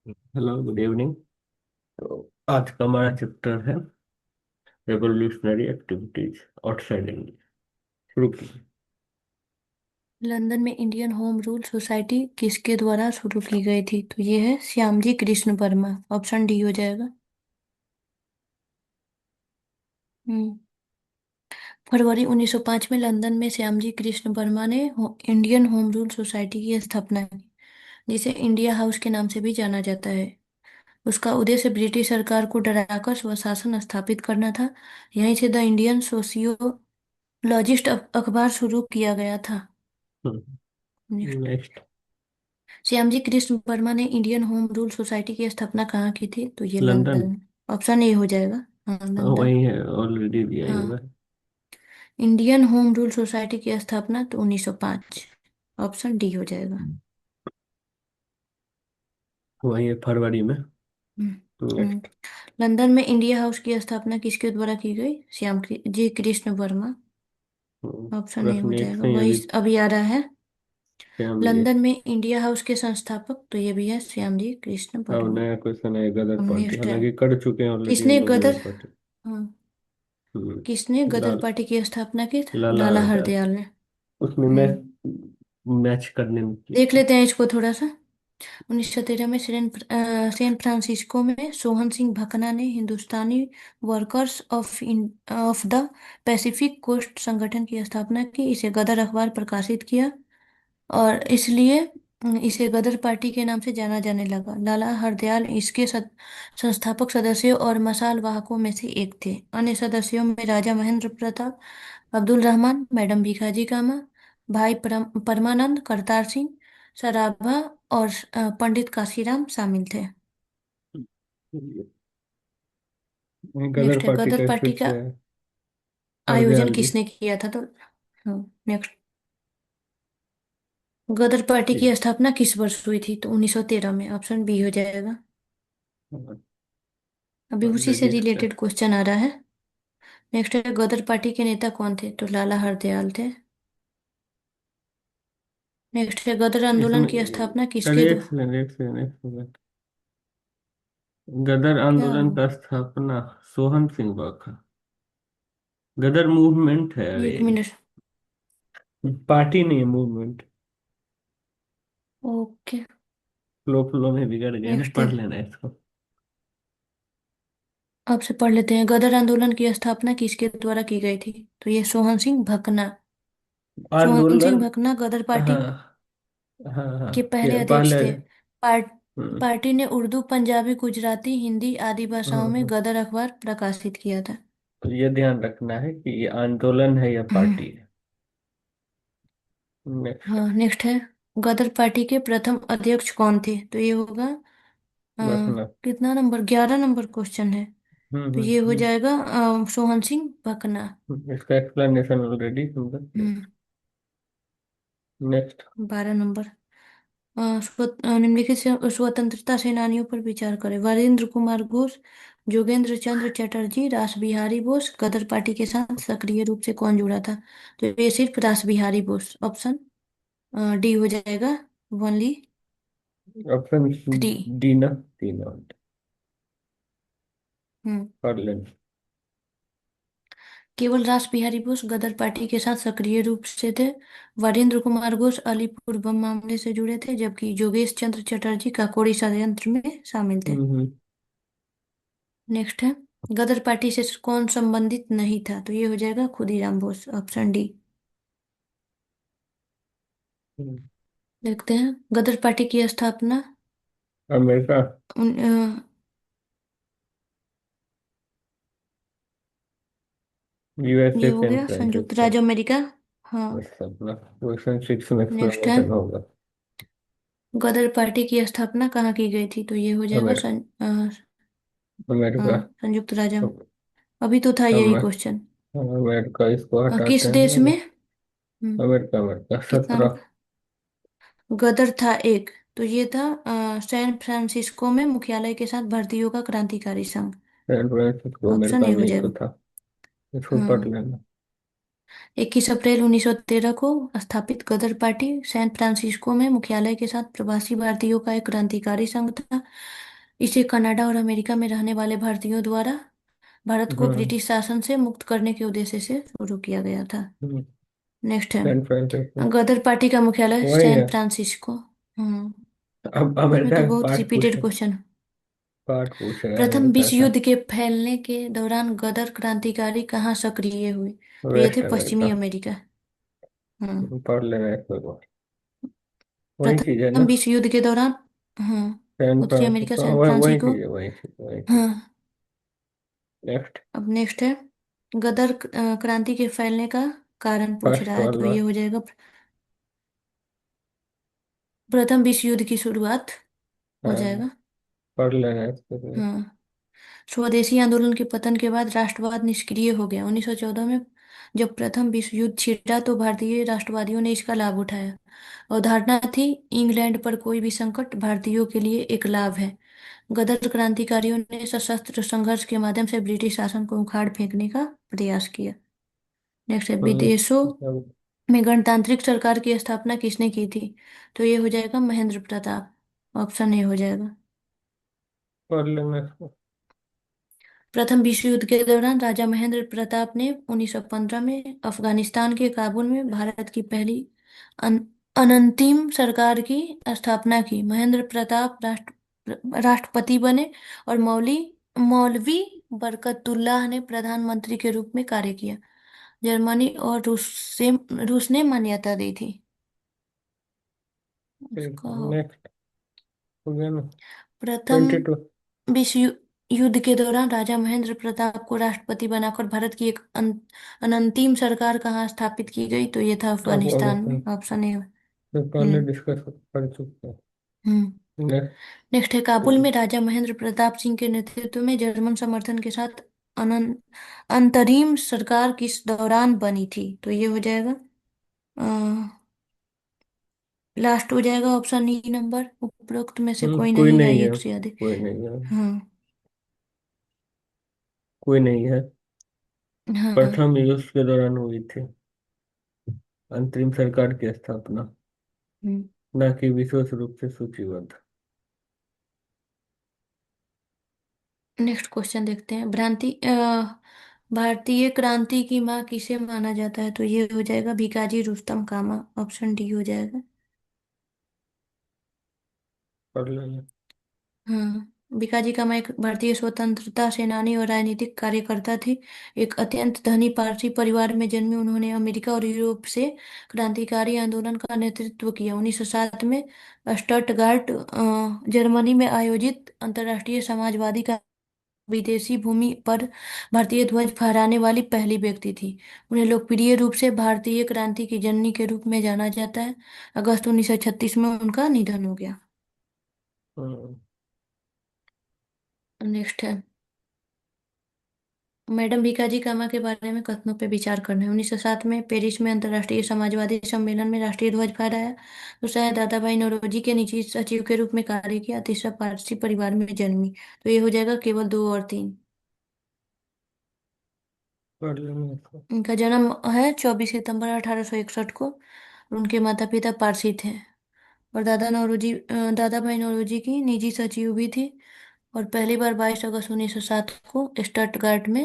Hello, good evening. तो आज का हमारा चैप्टर है रेवोल्यूशनरी एक्टिविटीज आउटसाइड इंडिया। शुरू कीजिए। लंदन में इंडियन होम रूल सोसाइटी किसके द्वारा शुरू की गई थी? तो ये है श्यामजी कृष्ण वर्मा। ऑप्शन डी हो जाएगा। हम्म फरवरी 1905 में लंदन में श्यामजी कृष्ण वर्मा ने इंडियन होम रूल सोसाइटी की स्थापना की, जिसे इंडिया हाउस के नाम से भी जाना जाता है। उसका उद्देश्य ब्रिटिश सरकार को डराकर स्वशासन स्थापित करना था। यहीं से द इंडियन सोशियोलॉजिस्ट अखबार शुरू किया गया था। नेक्स्ट। श्यामजी कृष्ण वर्मा ने इंडियन होम रूल सोसाइटी की स्थापना कहाँ की थी? तो ये लंदन। लंदन में। ऑप्शन ए हो जाएगा। हाँ, हाँ, लंदन। वही है, ऑलरेडी दिया ही हुआ हाँ, है। इंडियन होम रूल सोसाइटी की स्थापना तो 1905। ऑप्शन डी हो जाएगा। वही है, फरवरी में। हम्म, हम्म। नेक्स्ट। लंदन में इंडिया हाउस की स्थापना किसके द्वारा की गई? जी कृष्ण वर्मा। ऑप्शन ए हो प्रश्न एक जाएगा, से वही यदि अभी आ रहा है। श्याम जी। लंदन में इंडिया हाउस के संस्थापक तो ये भी है श्यामजी कृष्ण अब वर्मा। नया क्वेश्चन है, गदर पार्टी, नेक्स्ट है, हालांकि कर चुके हैं ऑलरेडी हम किसने लोग गदर गदर पार्टी। हाँ, हम्म, किसने गदर लाल पार्टी की स्थापना की? लाला लाला हरदयाल। हरदयाल ने। उसमें मैच हम्म मैच करने में की देख थी। लेते हैं इसको थोड़ा सा। 1913 में सैन फ्रांसिस्को में सोहन सिंह भकना ने Hindustani Workers of the Pacific Coast संगठन की स्थापना की। इसे गदर अखबार प्रकाशित किया और इसलिए इसे गदर पार्टी के नाम से जाना जाने लगा। लाला हरदयाल इसके संस्थापक सदस्यों और मशाल वाहकों में से एक थे। अन्य सदस्यों में राजा महेंद्र प्रताप, अब्दुल रहमान, मैडम भीखाजी कामा, भाई परमानंद, करतार सिंह सराभा और पंडित काशीराम शामिल थे। गदर नेक्स्ट है, पार्टी गदर का पार्टी फिर का से है आयोजन हरदयाल जी। किसने किया था? तो नेक्स्ट, गदर पार्टी जी। की स्थापना किस वर्ष हुई थी? तो 1913 में। ऑप्शन बी हो जाएगा। अभी उसी से ऑलरेडी रिलेटेड क्वेश्चन आ रहा है। नेक्स्ट है, गदर पार्टी के नेता कौन थे? तो लाला हरदयाल थे। नेक्स्ट है, गदर आंदोलन इसमें की स्थापना किसके अरे, द्वारा? एक सेकंड। गदर क्या आंदोलन हो? का स्थापना सोहन सिंह बाखा। गदर मूवमेंट है, अरे। एक मिनट। पार्टी नहीं है, मूवमेंट। ओके। फ्लो फ्लो में बिगड़ गए ना, नेक्स्ट है, पढ़ लेना इसको। आपसे पढ़ लेते हैं। गदर आंदोलन की स्थापना किसके द्वारा की गई थी? तो ये सोहन सिंह भकना। सोहन आंदोलन। सिंह भकना गदर पार्टी हाँ, हाँ, हाँ। के पहले पहले। अध्यक्ष थे। पार्ट हम्म, पार्टी ने उर्दू, पंजाबी, गुजराती, हिंदी आदि भाषाओं में हम्म। गदर अखबार प्रकाशित किया था। तो ये ध्यान रखना है कि ये आंदोलन है या हम्म, पार्टी है। नेक्स्ट। हाँ, नेक्स्ट है, गदर पार्टी के प्रथम अध्यक्ष कौन थे? तो ये होगा अ, रखना। कितना नंबर, 11 नंबर क्वेश्चन है। हम्म, तो हम्म, ये हो जाएगा सोहन सिंह भकना। इसका एक्सप्लेनेशन ऑलरेडी हम कर दिया। हम्म नेक्स्ट। 12 नंबर, निम्नलिखित स्वतंत्रता सेनानियों पर विचार करें। वीरेंद्र कुमार घोष, जोगेंद्र चंद्र चटर्जी, रास बिहारी बोस। गदर पार्टी के साथ सक्रिय रूप से कौन जुड़ा था? तो ये सिर्फ रास बिहारी बोस। ऑप्शन डी हो जाएगा, ओनली ऑप्शन 3। डी ना, तीन हम्म कर लेना। केवल रास बिहारी बोस गदर पार्टी के साथ सक्रिय रूप से थे। वीरेंद्र कुमार घोष अलीपुर बम मामले से जुड़े थे, जबकि जोगेश चंद्र चटर्जी काकोड़ी षड्यंत्र में शामिल थे। नेक्स्ट है, गदर पार्टी से कौन संबंधित नहीं था? तो ये हो जाएगा खुदीराम बोस। Option D. हम्म। देखते हैं, गदर पार्टी की स्थापना अमेरिका। उन, ये यूएसए हो सैन गया संयुक्त फ्रांसिस्को। राज्य अमेरिका। हाँ। बस अपना क्वेश्चन 6 में नेक्स्ट है, एक्सप्लेनेशन होगा। गदर पार्टी की स्थापना कहाँ की गई थी? तो ये हो जाएगा अमेरिका। हाँ, अमेरिका। संयुक्त राज्य। अभी तो था यही अमेरिका। क्वेश्चन। अमेरिका, इसको किस हटाते देश हैं। में? हम्म, अमेरिका, अमेरिका कितना 17। नंबर? गदर था एक, तो ये था सैन फ्रांसिस्को में मुख्यालय के साथ भारतीयों का क्रांतिकारी संघ। सैन फ्रांसिस्को ऑप्शन अमेरिका ए में हो ही तो जाएगा। था। इसको पढ़ हाँ, लेना। 21 अप्रैल 1913 को स्थापित गदर पार्टी सैन फ्रांसिस्को में मुख्यालय के साथ प्रवासी भारतीयों का एक क्रांतिकारी संघ था। इसे कनाडा और अमेरिका में रहने वाले भारतीयों द्वारा भारत को हाँ। ब्रिटिश शासन से मुक्त करने के उद्देश्य से शुरू किया गया था। हम्म, नेक्स्ट है, सैन फ्रांसिस्को गदर पार्टी का मुख्यालय वही सैन है। फ्रांसिस्को। हम्म। अब इसमें अमेरिका तो का बहुत पार्ट रिपीटेड पूछे, क्वेश्चन। पार्ट पूछ रहा है प्रथम अमेरिका विश्व का। युद्ध के फैलने के दौरान गदर क्रांतिकारी कहाँ सक्रिय हुए? तो ये थे वेस्ट पश्चिमी अमेरिका। अमेरिका। हम्म। पढ़ लेना इसको तो। वही चीज है प्रथम ना। विश्व युद्ध के दौरान। सैन उत्तरी अमेरिका फ्रांसिस्को, सैन वही फ्रांसिस्को। चीज है, वही चीज, वही चीज। हाँ। नेक्स्ट। अब नेक्स्ट है, गदर क्रांति के फैलने का कारण पूछ रहा फर्स्ट है, तो वाला। ये हो जाएगा प्रथम विश्व युद्ध की शुरुआत हो हाँ, जाएगा। पढ़ लेना इसको तो। हाँ। स्वदेशी आंदोलन के पतन के बाद राष्ट्रवाद निष्क्रिय हो गया। 1914 में जब प्रथम विश्व युद्ध छिड़ा तो भारतीय राष्ट्रवादियों ने इसका लाभ उठाया। अवधारणा थी, इंग्लैंड पर कोई भी संकट भारतीयों के लिए एक लाभ है। गदर क्रांतिकारियों ने सशस्त्र संघर्ष के माध्यम से ब्रिटिश शासन को उखाड़ फेंकने का प्रयास किया। नेक्स्ट है, विदेशों अब में गणतांत्रिक सरकार की स्थापना किसने की थी? तो ये हो जाएगा महेंद्र प्रताप। ऑप्शन ए हो जाएगा। पढ़ लेना इसको। प्रथम विश्व युद्ध के दौरान राजा महेंद्र प्रताप ने 1915 में अफगानिस्तान के काबुल में भारत की पहली अन, अनंतिम सरकार की स्थापना की। महेंद्र प्रताप राष्ट्रपति बने और मौलवी बरकतुल्लाह ने प्रधानमंत्री के रूप में कार्य किया। जर्मनी और रूस ने मान्यता दी थी ठीक उसका। है, नेक्स्ट। हो गया ना। प्रथम 22। विश्व युद्ध के दौरान राजा महेंद्र प्रताप को राष्ट्रपति बनाकर भारत की एक अनंतिम सरकार कहाँ स्थापित की गई? तो ये था अफगानिस्तान अफगानिस्तान। में। Option A. तो पहले हम्म। डिस्कस कर चुके हैं। हम्म। नेक्स्ट। नेक्स्ट है, काबुल में राजा महेंद्र प्रताप सिंह के नेतृत्व में जर्मन समर्थन के साथ अनन अंतरिम सरकार किस दौरान बनी थी? तो ये हो जाएगा लास्ट हो जाएगा ऑप्शन ई नंबर, उपरोक्त में से कोई कोई नहीं या नहीं है, एक से अधिक। कोई नहीं है। हाँ। कोई नहीं है। हाँ। प्रथम युद्ध के दौरान हुई थी अंतरिम सरकार की स्थापना, न कि विशेष रूप से सूचीबद्ध। नेक्स्ट क्वेश्चन देखते हैं, भारतीय क्रांति की माँ किसे माना जाता है? तो ये हो जाएगा भिकाजी रुस्तम कामा। ऑप्शन डी हो जाएगा। पढ़ लेना। हाँ। भिकाजी कामा एक भारतीय स्वतंत्रता सेनानी और राजनीतिक कार्यकर्ता थी। एक अत्यंत धनी पारसी परिवार में जन्मी, उन्होंने अमेरिका और यूरोप से क्रांतिकारी आंदोलन का नेतृत्व किया। 1907 में स्टटगार्ट जर्मनी में आयोजित अंतर्राष्ट्रीय समाजवादी का विदेशी भूमि पर भारतीय ध्वज फहराने वाली पहली व्यक्ति थी। उन्हें लोकप्रिय रूप से भारतीय क्रांति की जननी के रूप में जाना जाता है। अगस्त 1936 में उनका निधन हो गया। हम्म, नेक्स्ट है, मैडम भीकाजी कामा के बारे में कथनों पर विचार करना है। 1907 में पेरिस में अंतर्राष्ट्रीय समाजवादी सम्मेलन में राष्ट्रीय ध्वज फहराया। दूसरा है, दादा भाई नौरोजी के निजी सचिव के रूप में कार्य किया। तीसरा, पारसी परिवार में जन्मी। तो ये हो जाएगा केवल दो और तीन। पढ़ लेना इसको। इनका जन्म है 24 सितंबर 1861 को और उनके माता पिता पारसी थे। और दादा भाई नौरोजी की निजी सचिव भी थी। और पहली बार 22 अगस्त 1907 को स्टटगार्ट में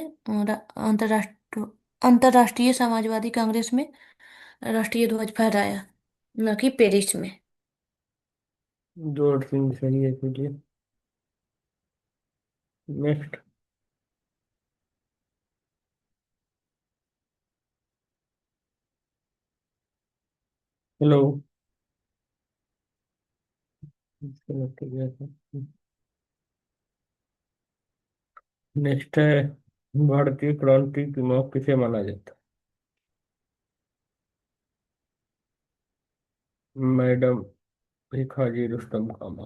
अंतर्राष्ट्रीय समाजवादी कांग्रेस में राष्ट्रीय ध्वज फहराया, न कि पेरिस में। दो और तीन सही है के लिए। नेक्स्ट। हेलो। डिस्कनेक्ट हो गया था। नेक्स्ट है, भारतीय क्रांति की माँ किसे माना जाता है? मैडम भिखाजी रुस्तम कामा।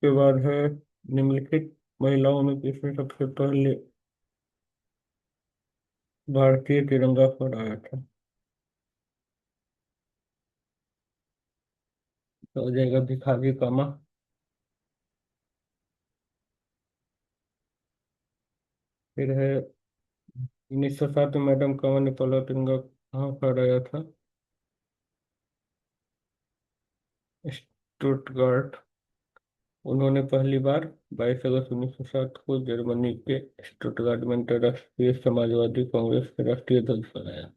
के बाद है, निम्नलिखित महिलाओं में किसने सबसे पहले भारतीय तिरंगा फहराया था? तो हो जाएगा भिखारी कामा। फिर है 1907 में मैडम कामा ने पहला तिरंगा कहाँ फहराया था? स्टुटगार्ट। उन्होंने पहली बार 22 अगस्त 1907 को जर्मनी के स्टुटगार्ट में अंतर्राष्ट्रीय समाजवादी कांग्रेस के राष्ट्रीय ध्वज फहराया।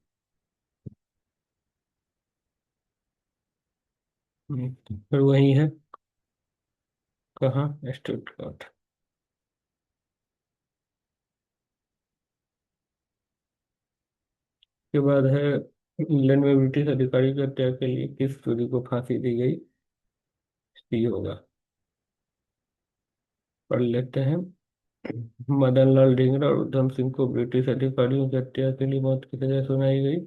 फिर वही है, कहाँ? स्टुटगार्ट। के बाद है, इंग्लैंड में ब्रिटिश अधिकारी की हत्या के लिए किस टोरी को फांसी दी गई? सी होगा। पढ़ लेते हैं। मदन लाल ढींगरा और उधम सिंह को ब्रिटिश अधिकारियों की हत्या के लिए मौत की सजा सुनाई गई।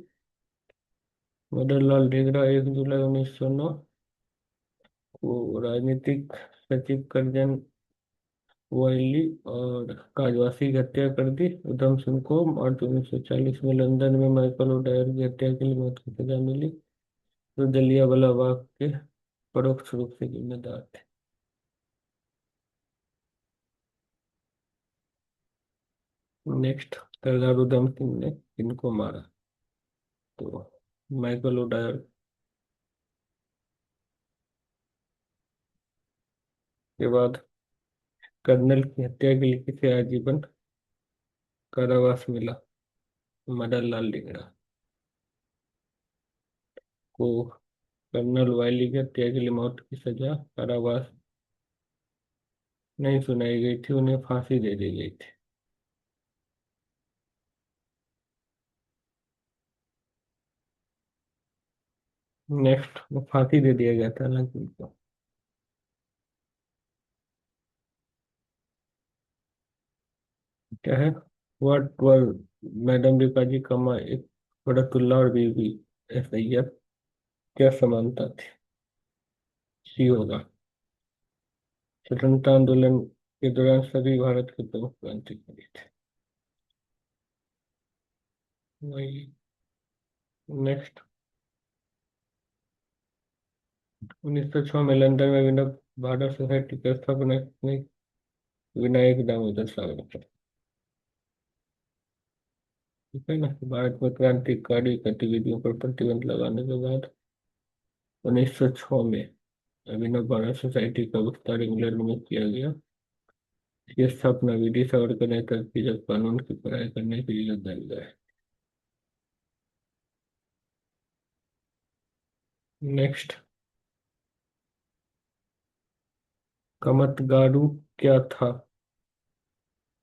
मदन लाल ढींगरा 1 जुलाई 1909 को राजनीतिक सचिव कर्जन वॉयली और काजवासी की हत्या कर दी। उधम सिंह को मार्च 1940 में लंदन में माइकल ओडायर की हत्या के लिए मौत की सजा मिली, जो जलियांवाला बाग के परोक्ष रूप से जिम्मेदार थे। नेक्स्ट, सरदार उधम सिंह ने किनको मारा? तो माइकल ओडायर। के बाद कर्नल की हत्या के लिए किसे आजीवन कारावास मिला? मदन लाल ढींगरा को कर्नल वायली की हत्या के लिए मौत की सजा कारावास नहीं सुनाई गई थी, उन्हें फांसी दे दी गई थी। नेक्स्ट, वो फांसी दे दिया गया था हालांकि उनको। क्या है? व्हाट वर मैडम रिकाजी कमा एक बड़तुल्ला और बीबी सैयद क्या समानता थी? सी होगा। स्वतंत्रता आंदोलन के दौरान सभी भारत के प्रमुख क्रांतिकारी थे। वही। नेक्स्ट, 1906 में लंदन में विनोद भारत सोसाइटी की स्थापना में विनायक दामोदर सावरकर। ठीक है ना? भारत में क्रांतिकारी गतिविधियों पर प्रतिबंध लगाने के बाद 1906 में अभिनव भारत सोसाइटी का विस्तार इंग्लैंड में किया गया। इसकी स्थापना विधि सावरकर नेतृत्व की जब कानून की पढ़ाई करने के लिए लंदन गए। नेक्स्ट, कामतगारू क्या था?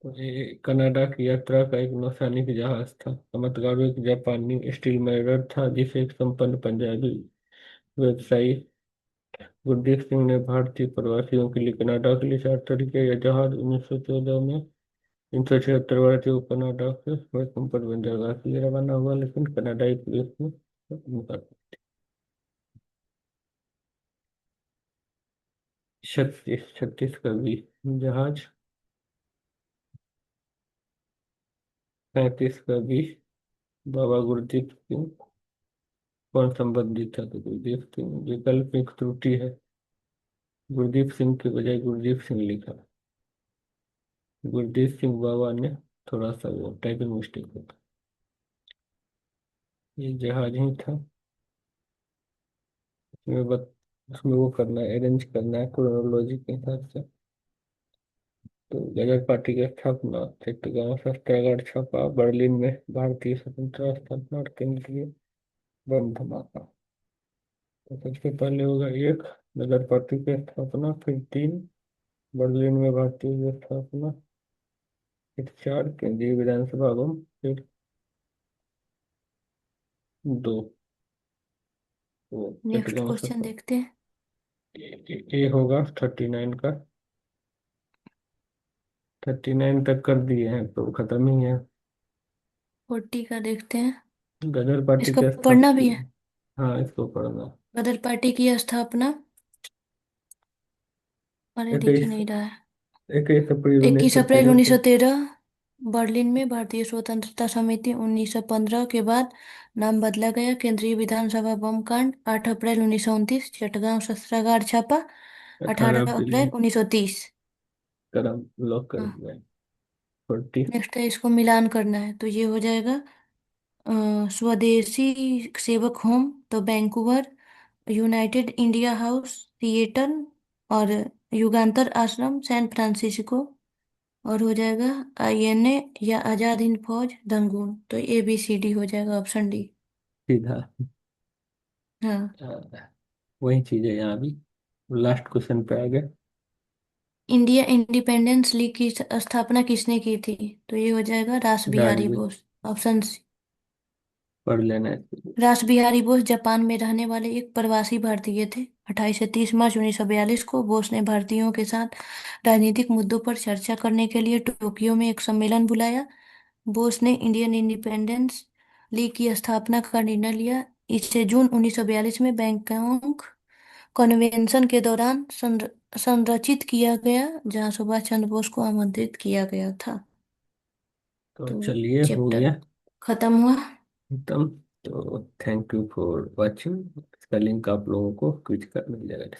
तो ये कनाडा की यात्रा का एक नौसैनिक जहाज था। कामतगारू एक जापानी स्टील मैरियर था जिसे एक संपन्न पंजाबी व्यवसायी गुरदीप सिंह ने भारतीय प्रवासियों के लिए कनाडा के लिए चार्टर किया। यह जहाज 1914 में 376 भारतीयों को कनाडा के वैंकूवर बंदरगाह के लिए रवाना हुआ, लेकिन कनाडाई पुलिस ने इनकार। 36 का भी जहाज। 35 का भी बाबा गुरदीप सिंह। कौन संबंधित था? तो गुरदीप सिंह। विकल्प एक त्रुटि है, गुरदीप सिंह के बजाय गुरदीप सिंह लिखा। गुरदीप सिंह बाबा ने थोड़ा सा वो टाइपिंग मिस्टेक होता। ये जहाज ही था। इसमें बत उसमें वो करना है, अरेंज करना है क्रोनोलॉजी के हिसाब से। तो गदर पार्टी की स्थापना, चित्तगांव सत्याग्रह छापा, बर्लिन में भारतीय स्वतंत्रता स्थापना और केंद्रीय बंद धमाका। तो सबसे पहले होगा एक, गदर पार्टी की स्थापना। फिर तीन, बर्लिन में भारतीय की स्थापना। फिर चार, केंद्रीय विधानसभा भवन। फिर दो, वो नेक्स्ट चित्तगांव क्वेश्चन सत्या। देखते हैं। ये होगा 39 का। 39 तक कर दिए हैं तो खत्म ही है। 40 का देखते हैं। गदर पार्टी इसको की पढ़ना भी स्थापना। है। हाँ, इसको पढ़ना। गदर पार्टी की स्थापना, अरे दिख ही 21, नहीं रहा है। 21 अप्रैल उन्नीस 21 सौ अप्रैल तेरह को 1913 बर्लिन में भारतीय स्वतंत्रता समिति 1915 के बाद नाम बदला गया। केंद्रीय विधानसभा बम कांड 8 अप्रैल 1929, चटगांव शस्त्रागार छापा 18 18 अप्रैल अप्रैल 1930। करम लॉक कर हाँ। दिया। 40। नेक्स्ट है, इसको मिलान करना है तो ये हो जाएगा स्वदेशी सेवक होम तो Vancouver, United India house Seattle, और युगांतर आश्रम सैन फ्रांसिस्को, और हो जाएगा आईएनए या आजाद हिंद फौज रंगून। तो ABCD हो जाएगा ऑप्शन डी। सीधा। हाँ। हाँ, वही चीज है यहाँ भी। लास्ट क्वेश्चन पे आ गए। इंडिया इंडिपेंडेंस लीग की स्थापना किसने की थी? तो ये हो जाएगा रास बिहारी राजवीर। Bose, option C. पढ़ लेना है इसको। रास बिहारी बोस जापान में रहने वाले एक प्रवासी भारतीय थे। 28 से 30 मार्च 1942 को बोस ने भारतीयों के साथ राजनीतिक मुद्दों पर चर्चा करने के लिए टोक्यो में एक सम्मेलन बुलाया। बोस ने इंडियन इंडिपेंडेंस लीग की स्थापना का निर्णय लिया। इसे जून 1942 में बैंकॉक कन्वेंशन के दौरान संरचित किया गया, जहां सुभाष चंद्र बोस को आमंत्रित किया गया था। तो तो चलिए हो चैप्टर गया खत्म हुआ। खत्म। तो थैंक यू फॉर वॉचिंग। इसका लिंक आप लोगों को क्विज का मिल जाएगा।